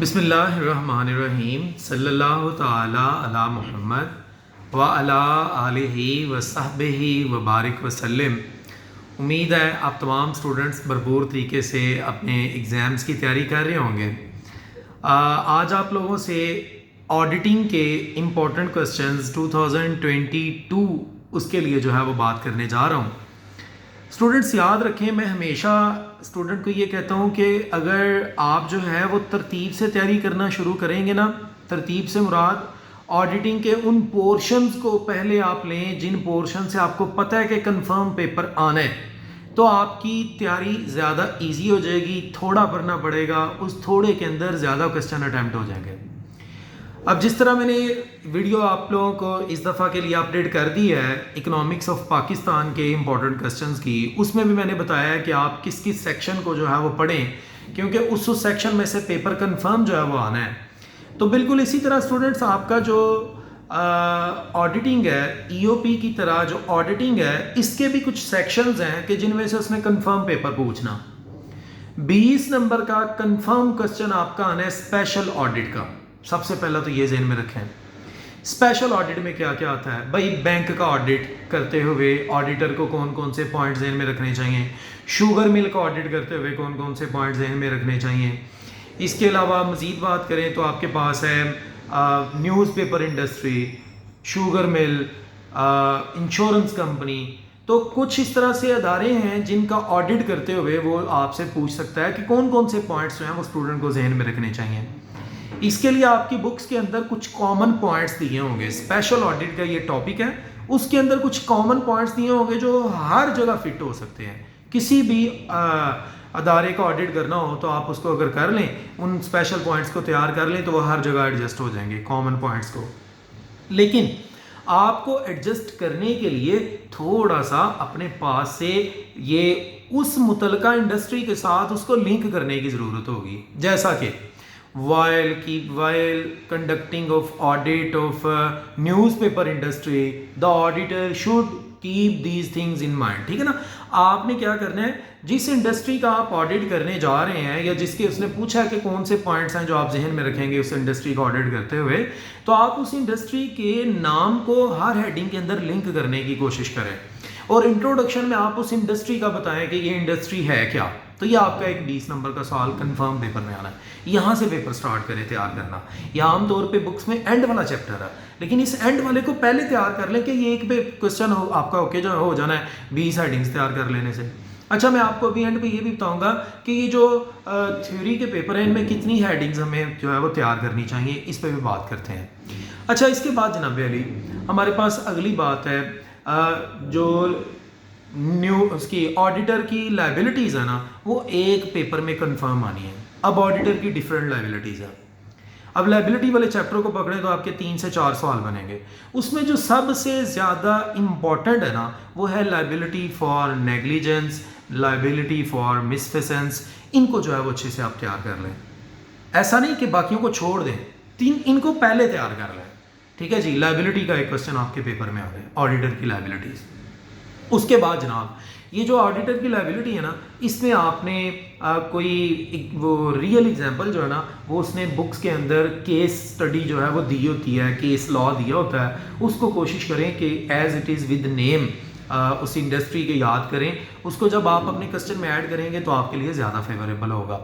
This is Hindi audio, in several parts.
बिस्मिल्लाहिर्रहमानिर्रहीम सल्लल्लाहु ताला अला मुहम्मद व अला आलिहि व सहबिहि व बारिक वसल्लम। उम्मीद है आप तमाम स्टूडेंट्स भरपूर तरीके से अपने एग्ज़ाम्स की तैयारी कर रहे होंगे। आज आप लोगों से ऑडिटिंग के इम्पोर्टेंट क्वेश्चंस 2022 उसके लिए जो है वो बात करने जा रहा हूँ। स्टूडेंट्स याद रखें, मैं हमेशा स्टूडेंट को ये कहता हूँ कि अगर आप जो है वो तरतीब से तैयारी करना शुरू करेंगे ना, तरतीब से मुराद ऑडिटिंग के उन पोर्शंस को पहले आप लें जिन पोर्शन से आपको पता है कि कंफर्म पेपर आना है, तो आपकी तैयारी ज़्यादा इजी हो जाएगी। थोड़ा पढ़ना पड़ेगा, उस थोड़े के अंदर ज़्यादा क्वेश्चन अटैम्प्ट हो जाएंगे। अब जिस तरह मैंने वीडियो आप लोगों को इस दफ़ा के लिए अपडेट कर दी है इकोनॉमिक्स ऑफ पाकिस्तान के इम्पोर्टेंट क्वेश्चंस की, उसमें भी मैंने बताया है कि आप किस किस सेक्शन को जो है वो पढ़ें, क्योंकि उस सेक्शन में से पेपर कंफर्म जो है वो आना है। तो बिल्कुल इसी तरह स्टूडेंट्स आपका जो ऑडिटिंग है, ईओपी की तरह जो ऑडिटिंग है, इसके भी कुछ सेक्शंस हैं कि जिनमें से उसने कंफर्म पेपर पूछना। 20 नंबर का कंफर्म क्वेश्चन आपका आना है स्पेशल ऑडिट का। सबसे पहला तो ये ज़हन में रखें, स्पेशल ऑडिट में क्या क्या आता है। भाई बैंक का ऑडिट करते हुए ऑडिटर को कौन कौन से पॉइंट ज़हन में रखने चाहिए, शुगर मिल का ऑडिट करते हुए कौन कौन से पॉइंट ज़हन में रखने चाहिए। इसके अलावा मज़ीद बात करें तो आपके पास है newspaper industry, sugar mill, insurance company. तो कुछ इस तरह से अदारे हैं जिनका ऑडिट करते हुए वो आपसे पूछ सकता है कि कौन कौन से पॉइंट्स जो हैं वो स्टूडेंट को जहन में रखने चाहिए। इसके लिए आपकी बुक्स के अंदर कुछ कॉमन पॉइंट्स दिए होंगे। स्पेशल ऑडिट का ये टॉपिक है, उसके अंदर कुछ कॉमन पॉइंट्स दिए होंगे जो हर जगह फिट हो सकते हैं। किसी भी अदारे का ऑडिट करना हो तो आप उसको अगर कर लें, उन स्पेशल पॉइंट्स को तैयार कर लें, तो वो हर जगह एडजस्ट हो जाएंगे कॉमन पॉइंट्स को। लेकिन आपको एडजस्ट करने के लिए थोड़ा सा अपने पास से ये उस मुतलका इंडस्ट्री के साथ उसको लिंक करने की ज़रूरत होगी। जैसा कि while conducting of audit of newspaper industry, the auditor should keep these things in mind। ठीक है ना, आपने क्या करना है, जिस इंडस्ट्री का आप ऑडिट करने जा रहे हैं या जिसके उसने पूछा कि कौन से पॉइंट्स हैं जो आप जहन में रखेंगे उस इंडस्ट्री का ऑडिट करते हुए, तो आप उस इंडस्ट्री के नाम को हर हेडिंग के अंदर लिंक करने की कोशिश करें और इंट्रोडक्शन में आप उस इंडस्ट्री का बताएं कि ये इंडस्ट्री है क्या। तो ये आपका एक 20 नंबर का सवाल कंफर्म पेपर में आना है। यहाँ से पेपर स्टार्ट करें तैयार करना। यह आमतौर पे बुक्स में एंड वाला चैप्टर है, लेकिन इस एंड वाले को पहले तैयार कर लें कि ये एक पे क्वेश्चन आपका ओके जो हो जाना है 20 हेडिंग्स तैयार कर लेने से। अच्छा, मैं आपको अभी एंड पे ये भी बताऊंगा कि ये जो थ्योरी के पेपर हैं इनमें कितनी हेडिंग्स हमें जो है वो तैयार करनी चाहिए, इस पर भी बात करते हैं। अच्छा, इसके बाद जनाब अली हमारे पास अगली बात है जो उसकी ऑडिटर की लायबिलिटीज़ है ना, वो एक पेपर में कंफर्म आनी है। अब ऑडिटर की डिफरेंट लायबिलिटीज़ है। अब लायबिलिटी वाले चैप्टर को पकड़ें तो आपके 3 से 4 सवाल बनेंगे। उसमें जो सबसे ज़्यादा इम्पॉर्टेंट है ना, वो है liability for negligence, liability for misfeasance. इनको जो है वो अच्छे से आप तैयार कर लें। ऐसा नहीं कि बाकियों को छोड़ दें, इनको पहले तैयार कर लें। ठीक है जी, लायबिलिटी का एक क्वेश्चन आपके पेपर में आ रहा है, ऑडिटर की लायबिलिटीज़। उसके बाद जनाब ये जो ऑडिटर की लायबिलिटी है ना, इसमें आपने कोई वो रियल एग्जांपल जो है ना, वो उसने बुक्स के अंदर केस स्टडी जो है वो दी होती है, केस लॉ दिया होता है, उसको कोशिश करें कि as it is with name उस इंडस्ट्री के याद करें। उसको जब आप अपने क्वेश्चन में ऐड करेंगे तो आपके लिए ज़्यादा फेवरेबल होगा।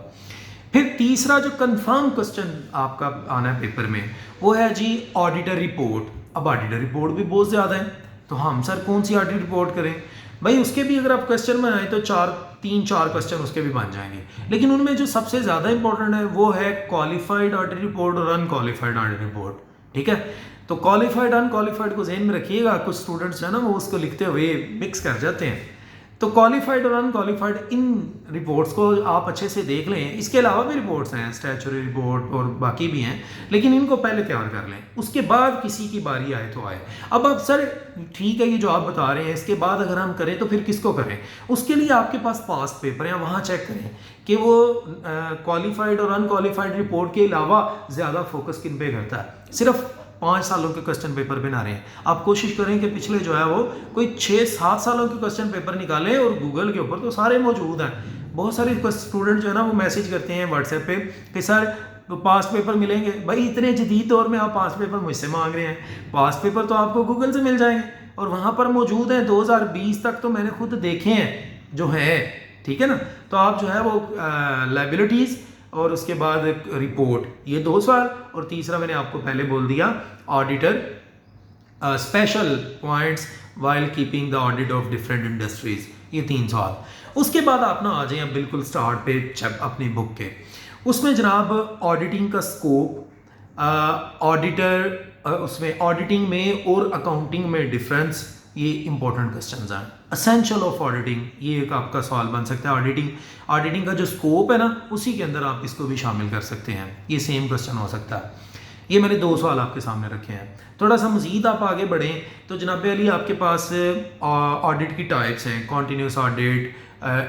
फिर तीसरा जो कंफर्म क्वेश्चन आपका आना है पेपर में, वो है जी ऑडिटर रिपोर्ट। अब ऑडिटर रिपोर्ट भी बहुत ज़्यादा है, तो हम सर कौन सी ऑडिट रिपोर्ट करें। भाई उसके भी अगर आप क्वेश्चन में आए तो 3-4 क्वेश्चन उसके भी बन जाएंगे, लेकिन उनमें जो सबसे ज़्यादा इंपॉर्टेंट है वो है क्वालिफाइड ऑडिट रिपोर्ट और अनक्वालिफाइड ऑडिट रिपोर्ट। ठीक है, तो क्वालिफाइड अनक्वालिफाइड को जहन में रखिएगा। कुछ स्टूडेंट्स जो है ना वो उसको लिखते हुए मिक्स कर जाते हैं। तो क्वालिफाइड और अनक्वालिफाइड इन रिपोर्ट्स को आप अच्छे से देख लें। इसके अलावा भी रिपोर्ट्स हैं, स्टैचुटरी रिपोर्ट और बाकी भी हैं, लेकिन इनको पहले तैयार कर लें, उसके बाद किसी की बारी आए तो आए। अब सर ठीक है, ये जो आप बता रहे हैं इसके बाद अगर हम करें तो फिर किसको करें। उसके लिए आपके पास पास्ट पेपर है, वहाँ चेक करें कि वो क्वालिफाइड और अनक्वालिफाइड रिपोर्ट के अलावा ज़्यादा फोकस किन पे करता है। सिर्फ 5 सालों के क्वेश्चन पेपर बना रहे हैं, आप कोशिश करें कि पिछले जो है वो कोई 6-7 सालों के क्वेश्चन पेपर निकालें, और गूगल के ऊपर तो सारे मौजूद हैं। बहुत सारे स्टूडेंट जो है ना वो मैसेज करते हैं व्हाट्सएप पे कि सर पास्ट पेपर मिलेंगे। भाई इतने जदीद दौर में आप पास्ट पेपर मुझसे मांग रहे हैं, पास्ट पेपर तो आपको गूगल से मिल जाएंगे और वहाँ पर मौजूद हैं। 2020 तक तो मैंने खुद देखे हैं जो है, ठीक है ना। तो आप जो है वो लायबिलिटीज़ और उसके बाद रिपोर्ट, ये 2 सवाल, और तीसरा मैंने आपको पहले बोल दिया auditor special points while keeping the audit of different industries, ये 3 सवाल। उसके बाद आप ना आ जाए अब बिल्कुल स्टार्ट पे अपनी बुक के। उसमें जनाब ऑडिटिंग का स्कोप, ऑडिटर उसमें ऑडिटिंग में और अकाउंटिंग में डिफरेंस, ये इंपॉर्टेंट क्वेश्चंस हैं। असेंशियल ऑफ ऑडिटिंग, ये एक आपका सवाल बन सकता है। ऑडिटिंग का जो स्कोप है ना, उसी के अंदर आप इसको भी शामिल कर सकते हैं, ये सेम क्वेश्चन हो सकता है। ये मैंने 2 सवाल आपके सामने रखे हैं। थोड़ा सा मज़ीद आप आगे बढ़ें तो जनाब अली आपके पास ऑडिट की टाइप्स हैं, continuous audit,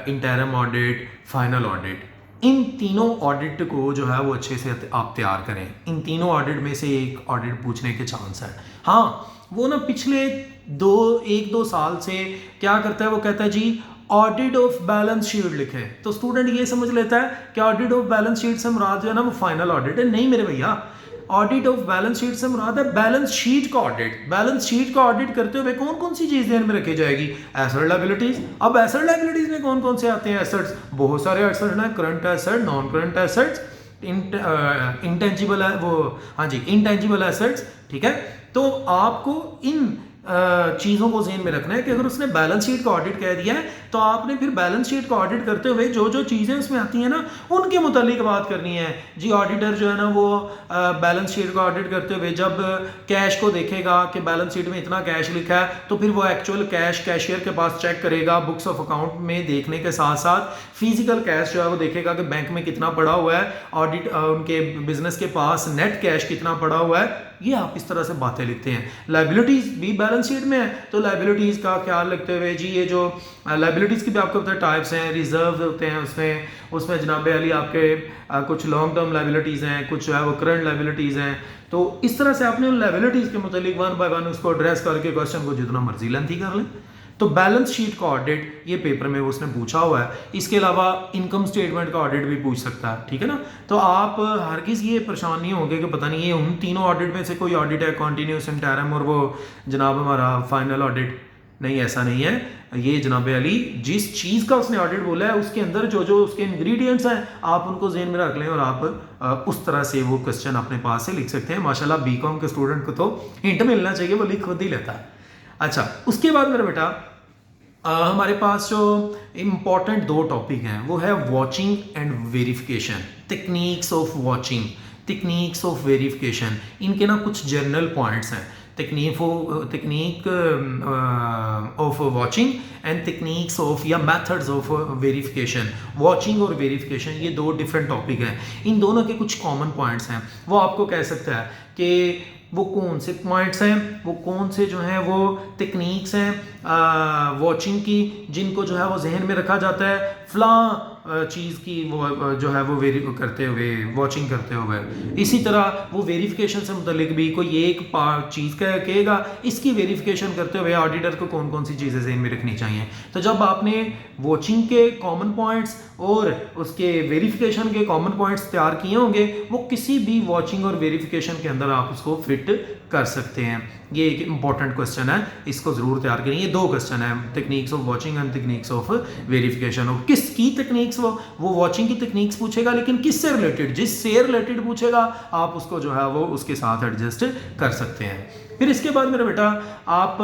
interim audit, final audit. इन तीनों ऑडिट को जो है वो अच्छे से आप तैयार करें। इन तीनों ऑडिट में से एक ऑडिट पूछने के चांस है। हाँ, वो ना पिछले 1-2 साल से क्या करता है, वो कहता है जी ऑडिट ऑफ बैलेंस शीट लिखे, तो स्टूडेंट ये समझ लेता है कि ऑडिट ऑफ बैलेंस शीट से मुराद जो है ना वो फाइनल ऑडिट है। नहीं मेरे भैया, ऑडिट ऑफ बैलेंस शीट से मुराद है बैलेंस शीट का ऑडिट। बैलेंस शीट का ऑडिट करते हुए कौन कौन सी चीज़ ध्यान में रखी जाएगी? Asset liabilities. अब एसेट लायबिलिटीज में कौन कौन से आते हैं एसेट्स? बहुत सारे एसेट्स हैं, current asset, non current assets, intangible है वो, हाँ जी, इंटेंजिबल एसेट्स, ठीक है। तो आपको इन चीज़ों को ज़हन में रखना है कि अगर उसने बैलेंस शीट का ऑडिट कह दिया है तो आपने फिर बैलेंस शीट का ऑडिट करते हुए जो जो चीज़ें उसमें आती हैं ना उनके मुतालिक बात करनी है जी। ऑडिटर जो है ना वो बैलेंस शीट का ऑडिट करते हुए जब कैश को देखेगा कि बैलेंस शीट में इतना कैश लिखा है तो फिर वो एक्चुअल कैश कैशियर के पास चेक करेगा, बुक्स ऑफ अकाउंट में देखने के साथ साथ फिजिकल कैश जो है वो देखेगा कि बैंक में कितना पड़ा हुआ है, ऑडिट उनके बिजनेस के पास नेट कैश कितना पड़ा हुआ है। ये आप इस तरह से बातें लिखते हैं। लायबिलिटीज भी बैलेंस शीट में है तो लायबिलिटीज का ख्याल रखते हुए जी ये जो लायबिलिटीज की भी आपको पता है टाइप्स हैं, रिजर्व होते हैं उसमें जनाब अली आपके कुछ लॉन्ग टर्म लायबिलिटीज हैं, कुछ जो है वो करंट लायबिलिटीज हैं। तो इस तरह से आपने उन लायबिलिटीज के मुतालिक 1 बाय 1 उसको एड्रेस करके क्वेश्चन को जितना मर्जी लेंथी कर लें। तो बैलेंस शीट का ऑडिट ये पेपर में उसने पूछा हुआ है। इसके अलावा इनकम स्टेटमेंट का ऑडिट भी पूछ सकता है, ठीक है ना। तो आप हरगिज़ ये परेशान नहीं होंगे कि पता नहीं ये उन तीनों ऑडिट में से कोई ऑडिट है, कॉन्टीन्यूस, इंटरम और वो जनाब हमारा फाइनल ऑडिट। नहीं, ऐसा नहीं है। ये जनाब अली जिस चीज़ का उसने ऑडिट बोला है उसके अंदर जो जो उसके इंग्रेडिएंट्स हैं आप उनको ज़हन में रख लें और आप उस तरह से वो क्वेश्चन अपने पास से लिख सकते हैं। माशाल्लाह बीकॉम के स्टूडेंट को तो हिंट मिलना चाहिए, वो लिख खुद ही लेता है। अच्छा, उसके बाद मेरा बेटा हमारे पास जो इम्पॉर्टेंट 2 टॉपिक हैं वो है watching and verification, techniques of watching, techniques of verification. इनके ना कुछ जनरल पॉइंट्स हैं, technique of watching and techniques of या मेथड्स ऑफ वेरिफिकेशन। वॉचिंग और वेरिफिकेशन ये 2 डिफरेंट टॉपिक हैं। इन दोनों के कुछ कॉमन पॉइंट्स हैं। वो आपको कह सकता है कि वो कौन से पॉइंट्स हैं, वो कौन से जो हैं वो टेक्निक्स हैं वॉचिंग की जिनको जो है वो जहन में रखा जाता है फलां चीज़ की वो जो है वो करते हुए वॉचिंग करते हुए। इसी तरह वो वेरिफिकेशन से मुतलिक भी कोई एक चीज़ का कहेगा, इसकी वेरिफिकेशन करते हुए ऑडिटर को कौन कौन सी चीज़ें जहन में रखनी चाहिए। तो जब आपने वॉचिंग के कॉमन पॉइंट्स और उसके वेरिफिकेशन के कॉमन पॉइंट्स तैयार किए होंगे वो किसी भी वॉचिंग और वेरिफिकेशन के अंदर आप उसको फिट कर सकते हैं। ये एक इंपॉर्टेंट क्वेश्चन है, इसको जरूर तैयार करें। ये 2 क्वेश्चन है, techniques of watching and techniques of verification. और किसकी टेक्निक्स, वो वॉचिंग की टेक्निक्स पूछेगा लेकिन किससे रिलेटेड, जिससे रिलेटेड पूछेगा आप उसको जो है वो उसके साथ एडजस्ट कर सकते हैं। फिर इसके बाद मेरा बेटा आप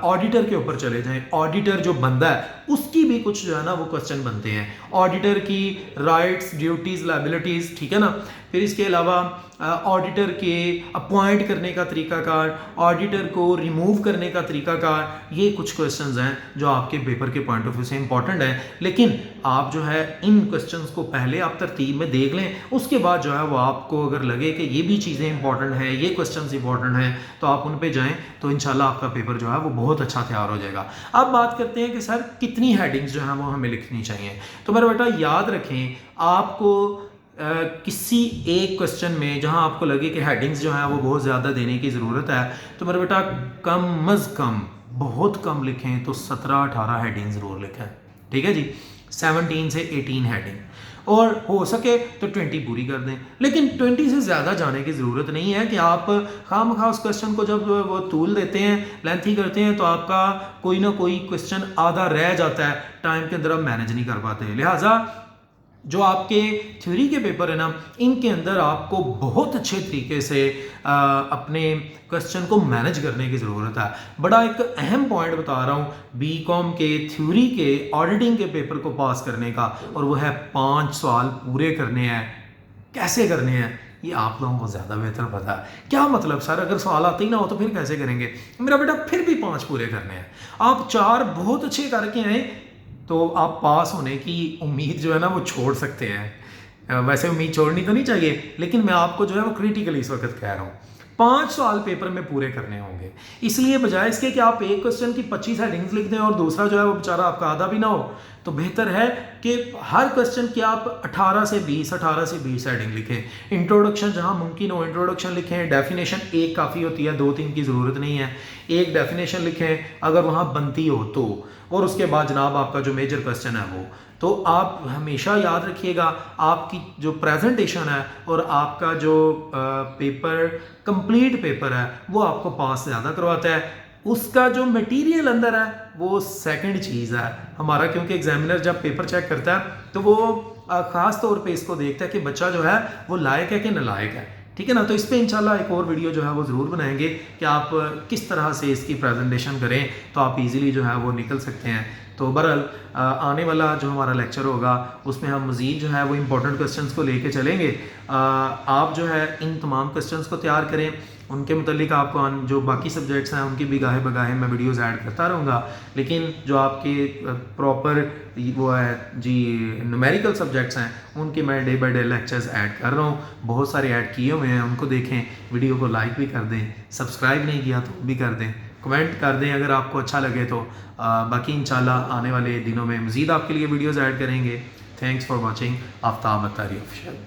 ऑडिटर के ऊपर चले जाएं। ऑडिटर जो बंदा है उसकी भी कुछ जो है ना वो क्वेश्चन बनते हैं। ऑडिटर की राइट्स, ड्यूटीज, लायबिलिटीज, ठीक है ना। फिर इसके अलावा ऑडिटर के अपॉइंट करने का तरीकाकार, ऑडिटर को रिमूव करने का तरीकाकार, ये कुछ क्वेश्चंस हैं जो आपके पेपर के पॉइंट ऑफ व्यू से इंपॉर्टेंट है। लेकिन आप जो है इन क्वेश्चंस को पहले आप तरतीब में देख लें, उसके बाद जो है वो आपको अगर लगे कि ये भी चीज़ें इंपॉर्टेंट हैं, ये क्वेश्चंस इंपॉर्टेंट हैं, तो आप उन पे जाएं तो इंशाल्लाह आपका पेपर जो है वो बहुत अच्छा तैयार हो जाएगा। अब बात करते हैं कि सर कितनी हेडिंग्स जो है वो हमें लिखनी चाहिए। तो मेरा बेटा याद रखें, आपको किसी एक क्वेश्चन में जहां आपको लगे कि हेडिंग्स जो है वो बहुत ज़्यादा देने की ज़रूरत है तो मेरा बेटा कम अज़ कम, बहुत कम लिखें तो 17-18 हेडिंग ज़रूर लिखें, ठीक है जी। 17 से 18 हेडिंग। और हो सके तो 20 पूरी कर दें, लेकिन 20 से ज़्यादा जाने की ज़रूरत नहीं है कि आप खामखा उस क्वेश्चन को जब वो तूल देते हैं, लेंथी करते हैं, तो आपका कोई ना कोई क्वेश्चन आधा रह जाता है, टाइम के अंदर आप मैनेज नहीं कर पाते। लिहाजा जो आपके थ्योरी के पेपर है ना, इनके अंदर आपको बहुत अच्छे तरीके से अपने क्वेश्चन को मैनेज करने की ज़रूरत है। बड़ा एक अहम पॉइंट बता रहा हूँ बीकॉम के थ्योरी के ऑडिटिंग के पेपर को पास करने का, और वो है 5 सवाल पूरे करने हैं। कैसे करने हैं ये आप लोगों को ज़्यादा बेहतर पता है। क्या मतलब सर, अगर सवाल आते ही ना हो तो फिर कैसे करेंगे? मेरा बेटा फिर भी 5 पूरे करने हैं। आप 4 बहुत अच्छे करके आए तो आप पास होने की उम्मीद जो है ना वो छोड़ सकते हैं। वैसे उम्मीद छोड़नी तो नहीं चाहिए, लेकिन मैं आपको जो है वो क्रिटिकली इस वक्त कह रहा हूँ 5 सवाल पेपर में पूरे करने होंगे। इसलिए बजाय इसके कि आप एक क्वेश्चन की 25 हेडिंग्स लिख दें और दूसरा जो है वो बेचारा आपका आधा भी ना हो, तो बेहतर है कि हर क्वेश्चन की आप 18 से 20 हेडिंग लिखें। इंट्रोडक्शन जहां मुमकिन हो इंट्रोडक्शन लिखें, डेफिनेशन एक काफ़ी होती है, 2-3 की ज़रूरत नहीं है। एक डेफिनेशन लिखें अगर वहां बनती हो तो, और उसके बाद जनाब आपका जो मेजर क्वेश्चन है वो। तो आप हमेशा याद रखिएगा आपकी जो प्रेजेंटेशन है और आपका जो पेपर कंप्लीट पेपर है वो आपको पास ज़्यादा करवाता है। उसका जो मटेरियल अंदर है वो सेकंड चीज़ है हमारा, क्योंकि एग्जामिनर जब पेपर चेक करता है तो वो ख़ास तौर पे इसको देखता है कि बच्चा जो है वो लायक है कि नालायक है। ठीक है ना? तो इस पे इंशाल्लाह एक और वीडियो जो है वो ज़रूर बनाएंगे कि आप किस तरह से इसकी प्रेजेंटेशन करें तो आप इजीली जो है वो निकल सकते हैं। तो बहरहाल आने वाला जो हमारा लेक्चर होगा उसमें हम मज़ीद जो है वो इम्पोर्टेंट क्वेश्चंस को लेके चलेंगे। आप जो है इन तमाम क्वेश्चंस को तैयार करें, उनके मतलब आपको जो बाकी सब्जेक्ट्स हैं उनकी भी गाहे बगाहे मैं वीडियोज़ ऐड करता रहूँगा, लेकिन जो आपके प्रॉपर वो है जी न्यूमेरिकल सब्जेक्ट्स हैं उनके मैं day by day lectures add कर रहा हूँ। बहुत सारे ऐड किए हुए हैं, उनको देखें, वीडियो को लाइक भी कर दें, सब्सक्राइब नहीं किया तो भी कर दें, कमेंट कर दें अगर आपको अच्छा लगे तो। बाकी इंशाल्लाह आने वाले दिनों में मज़ीद आपके लिए वीडियोज़ ऐड करेंगे। Thanks for watching Aftab Attari official.